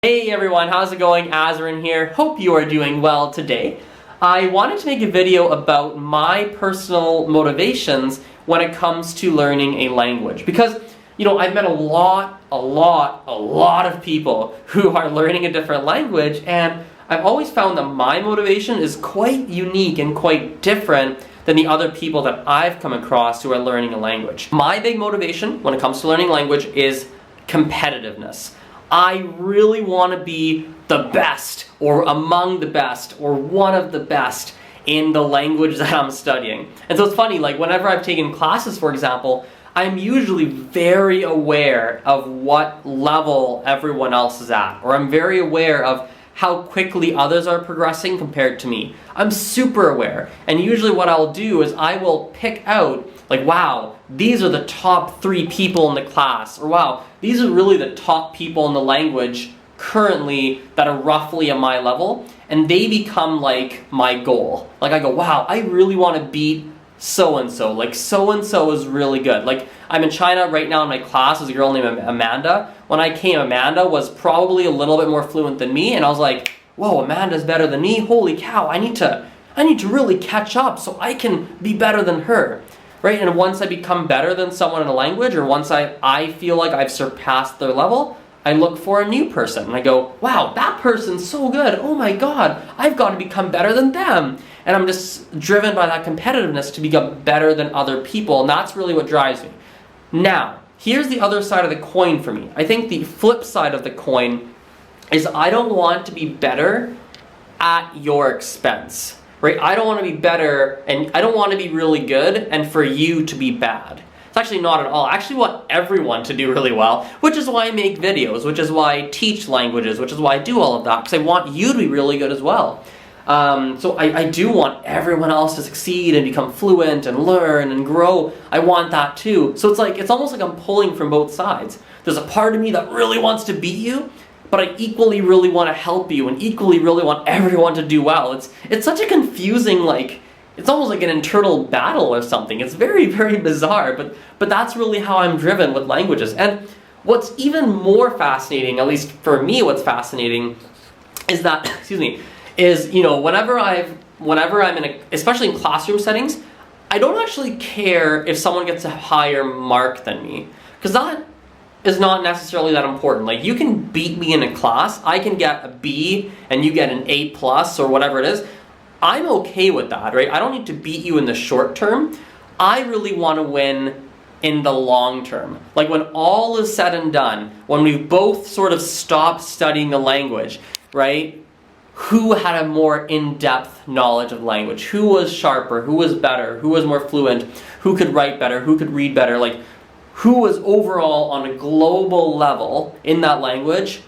Hey everyone, how's it going? Azren here. Hope you are doing well today. I wanted to make a video about my personal motivations when it comes to learning a language because, I've met a lot of people who are learning a different language, and I've always found that my motivation is quite unique and quite different than the other people that I've come across who are learning a language. My big motivation when it comes to learning language is competitiveness. I really want to be the best, or among the best, or one of the best in the language that I'm studying. And so it's funny, whenever I've taken classes, for example, I'm usually very aware of what level everyone else is at, or I'm very aware of how quickly others are progressing compared to me. I'm super aware, and usually what I'll do is I will pick out, wow, these are the top 3 people in the class, or wow, these are really the top people in the language currently that are roughly at my level, and they become my goal. I go, wow, I really want to beat so-and-so. So-and-so is really good. I'm in China right now in my class. There's a girl named Amanda. When I came, Amanda was probably a little bit more fluent than me, and I was like, whoa, Amanda's better than me? Holy cow, I need to really catch up so I can be better than her. Right? And once I become better than someone in a language, or once I feel like I've surpassed their level, I look for a new person. And I go, wow, that person's so good. Oh my God, I've got to become better than them. And I'm just driven by that competitiveness to become better than other people. And that's really what drives me. Now, here's the other side of the coin for me. I think the flip side of the coin is I don't want to be better at your expense. Right? I don't want to be better, and I don't want to be really good and for you to be bad. It's actually not at all. I actually want everyone to do really well, which is why I make videos, which is why I teach languages, which is why I do all of that, because I want you to be really good as well. So I do want everyone else to succeed and become fluent and learn and grow. I want that too. So it's almost like I'm pulling from both sides. There's a part of me that really wants to beat you, but I equally really want to help you and equally really want everyone to do well. It's such a confusing, it's almost like an internal battle or something. It's very, very bizarre, but that's really how I'm driven with languages. And what's even more fascinating, at least for me, what's fascinating is that, whenever I'm especially in classroom settings, I don't actually care if someone gets a higher mark than me, because that is not necessarily that important. You can beat me in a class, I can get a B and you get an A+ or whatever it is. I'm okay with that, right? I don't need to beat you in the short term. I really want to win in the long term. When all is said and done, when we've both sort of stopped studying the language, right? Who had a more in-depth knowledge of language? Who was sharper? Who was better? Who was more fluent? Who could write better? Who could read better? Who was overall on a global level in that language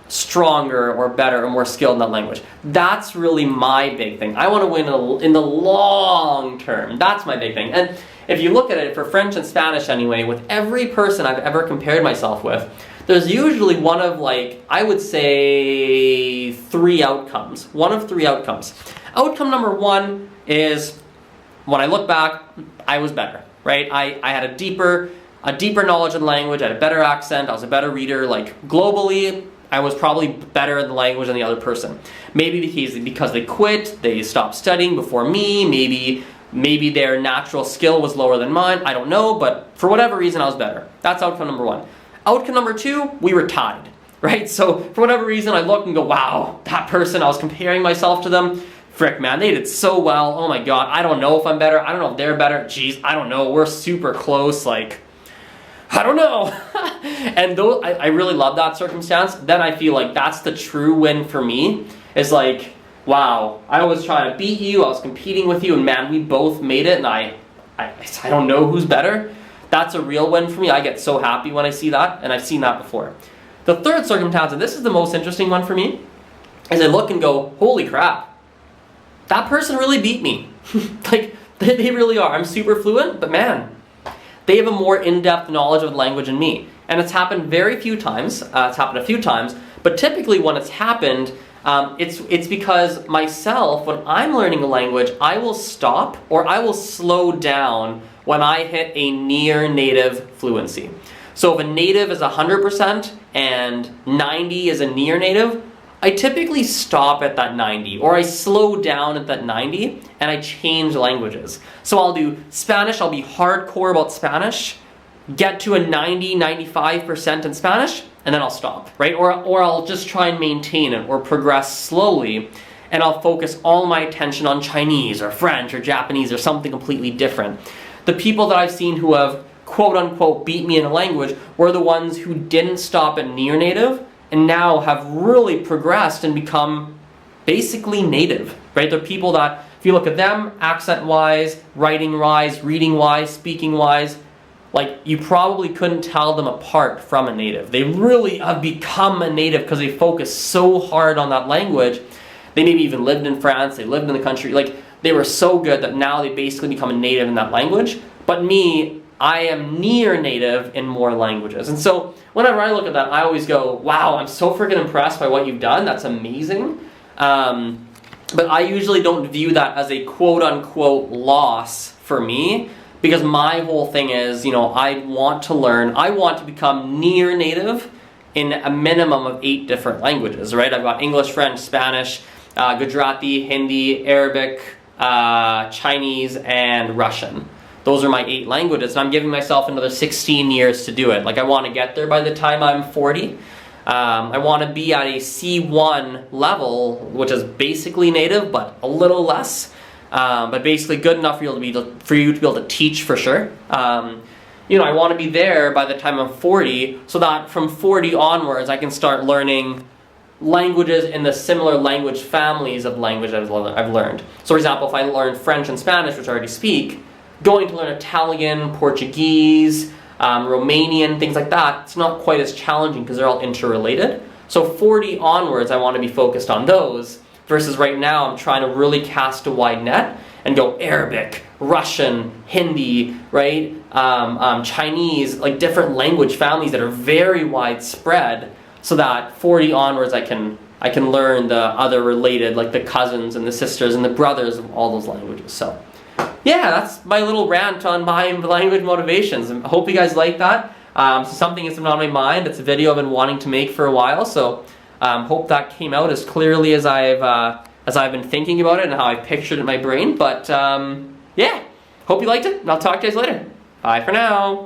stronger or better or more skilled in that language? That's really my big thing. I want to win in the long term. That's my big thing. And if you look at it, for French and Spanish anyway, with every person I've ever compared myself with, there's usually one of I would say 3 outcomes. One of 3 outcomes. Outcome number 1 is, when I look back, I was better, right? I had a deeper knowledge of the language, I had a better accent, I was a better reader. Globally, I was probably better in the language than the other person. Maybe because they quit, they stopped studying before me, maybe their natural skill was lower than mine, I don't know, but for whatever reason I was better. That's outcome number 1. Outcome number 2, we were tied, right? So for whatever reason I look and go, wow, that person, I was comparing myself to them, frick man, they did so well, oh my God, I don't know if I'm better, I don't know if they're better, geez, I don't know, we're super close, I don't know. And though I really love that circumstance, then I feel that's the true win for me. Is wow, I was trying to beat you, I was competing with you, and man, we both made it, and I don't know who's better. That's a real win for me. I get so happy when I see that, and I've seen that before. The third circumstance, and this is the most interesting one for me, is I look and go, holy crap, that person really beat me. They really are. I'm super fluent, but man, they have a more in-depth knowledge of the language than me. And it's happened very few times. It's happened a few times. But typically when it's happened, it's because myself, when I'm learning a language, I will stop or I will slow down when I hit a near native fluency. So if a native is 100% and 90 is a near native, I typically stop at that 90, or I slow down at that 90 and I change languages. So I'll do Spanish, I'll be hardcore about Spanish, get to a 90, 95% in Spanish, and then I'll stop, right? Or I'll just try and maintain it or progress slowly, and I'll focus all my attention on Chinese or French or Japanese or something completely different. The people that I've seen who have quote unquote beat me in a language were the ones who didn't stop at near native and now have really progressed and become basically native, right? They're people that, if you look at them, accent-wise, writing-wise, reading-wise, speaking-wise, like, you probably couldn't tell them apart from a native. They really have become a native because they focus so hard on that language. They maybe even lived in France, they lived in the country, like, they were so good that now they basically become a native in that language. But me, I am near native in more languages. And so whenever I look at that, I always go, wow, I'm so freaking impressed by what you've done. That's amazing. But I usually don't view that as a quote-unquote loss for me, because my whole thing is, you know, I want to learn, I want to become near native in a minimum of 8 different languages, right? I've got English, French, Spanish, Gujarati, Hindi, Arabic, Chinese, and Russian. Those are my 8 languages, and I'm giving myself another 16 years to do it. Like, I want to get there by the time I'm 40. I want to be at a C1 level, which is basically native, but a little less. But basically good enough for you to be able to teach for sure. You know, I want to be there by the time I'm 40, so that from 40 onwards I can start learning languages in the similar language families of language I've learned. So for example, if I learn French and Spanish, which I already speak, going to learn Italian, Portuguese, Romanian, things like that, it's not quite as challenging because they're all interrelated. So 40 onwards, I want to be focused on those, versus right now I'm trying to really cast a wide net and go Arabic, Russian, Hindi, right? Chinese, like different language families that are very widespread, so that 40 onwards I can learn the other related, like the cousins and the sisters and the brothers of all those languages. So yeah, that's my little rant on my language motivations. I hope you guys like that. Something that's been on my mind. It's a video I've been wanting to make for a while, so hope that came out as clearly as I've been thinking about it and how I pictured it in my brain. But yeah, hope you liked it, and I'll talk to you guys later. Bye for now.